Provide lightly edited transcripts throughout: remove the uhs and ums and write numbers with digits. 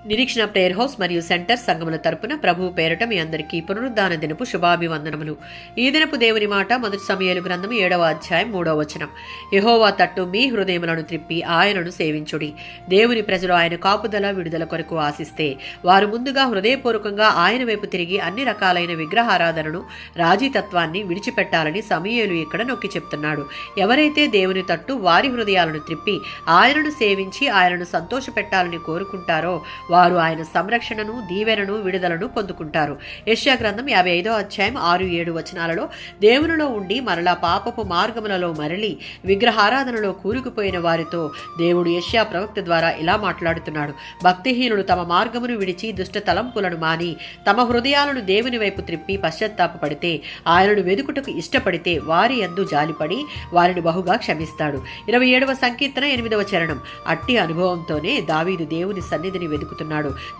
నిరీక్షణ prayer house మరియు centre సంఘముల తరపున ప్రభువు పేరట మీ అందరికీ పునరుద్ధాన దినపు శుభాభివందనములు. ఈ దినపు దేవుని మాట మొదటి సమూయేలు గ్రంథము 7వ అధ్యాయం 3వ వచనం. యెహోవా తట్టు మీ హృదయములను త్రిప్పి ఆయనను సేవించుడి. దేవుని ప్రజలు ఆయన కాపుదల విడుదల కొరకు ఆశిస్తే వారు ముందుగా హృదయపూర్వకంగా ఆయన వైపు తిరిగి అన్ని రకాలైన విగ్రహారాధనను రాజీతత్వాన్ని విడిచిపెట్టాలని సమూయేలు ఇక్కడ నొక్కి చెప్తున్నాడు. ఎవరైతే దేవుని తట్టు వారి హృదయాలను త్రిప్పి ఆయనను సేవించి ఆయనను సంతోషపెట్టాలని కోరుకుంటారో వారు ఆయన సంరక్షణను, దీవెనను, విడుదలను పొందుకుంటారు. యెషయా గ్రంథం 55వ అధ్యాయం 6-7 వచనాలలో దేవునిలో ఉండి మరలా పాపపు మార్గములలో మరలి విగ్రహారాధనలో కూరుకుపోయిన వారితో దేవుడు యెషయా ప్రవక్త ద్వారా ఇలా మాట్లాడుతున్నాడు. భక్తిహీనులు తమ మార్గమును విడిచి దుష్ట తలంపులను మాని తమ హృదయాలను దేవుని వైపు త్రిప్పి పశ్చాత్తాపపడితే, ఆయనను వెదుకుటకు ఇష్టపడితే వారి యందు జాలిపడి వారిని బహుగా క్షమిస్తాడు. 27వ సంకీర్తన 8వ చరణం. అట్టి అనుభవంతోనే దావీదు దేవుని సన్నిధిని వెతుకుతున్నాడు.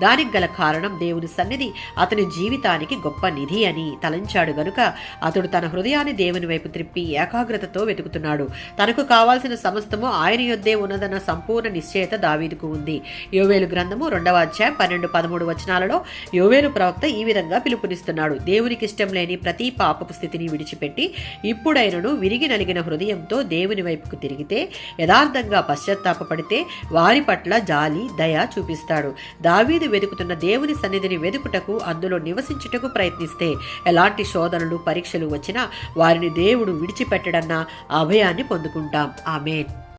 దానికి గల కారణం దేవుని సన్నిధి అతని జీవితానికి గొప్ప నిధి అని తలంచాడు గనుక అతడు తన హృదయాన్ని దేవుని వైపు త్రిప్పి ఏకాగ్రతతో వెతుకుతున్నాడు. తనకు కావాల్సిన సమస్తము ఆయన యొద్దే ఉన్నదన్న సంపూర్ణ నిశ్చయత దావీదుకు ఉంది. యోవేలు గ్రంథము 2వ అధ్యాయం 12-13 వచనాలలో యోవేలు ప్రవక్త ఈ విధంగా పిలుపునిస్తున్నాడు. దేవునికి ఇష్టం లేని ప్రతి పాపపు స్థితిని విడిచిపెట్టి ఇప్పుడైనను విరిగి నలిగిన హృదయంతో దేవుని వైపుకు తిరిగితే, యథార్థంగా పశ్చాత్తాపపడితే వారి పట్ల జాలి, దయ చూపిస్తాడు. దావీదు వెతుకుతున్న దేవుని సన్నిధిని వెతుకుటకు, అందులో నివసించుటకు ప్రయత్నిస్తే ఎలాంటి శోధనలు, పరీక్షలు వచ్చినా వారిని దేవుడు విడిచిపెట్టడన్న అభయాన్ని పొందుకుంటాం. ఆమేన్.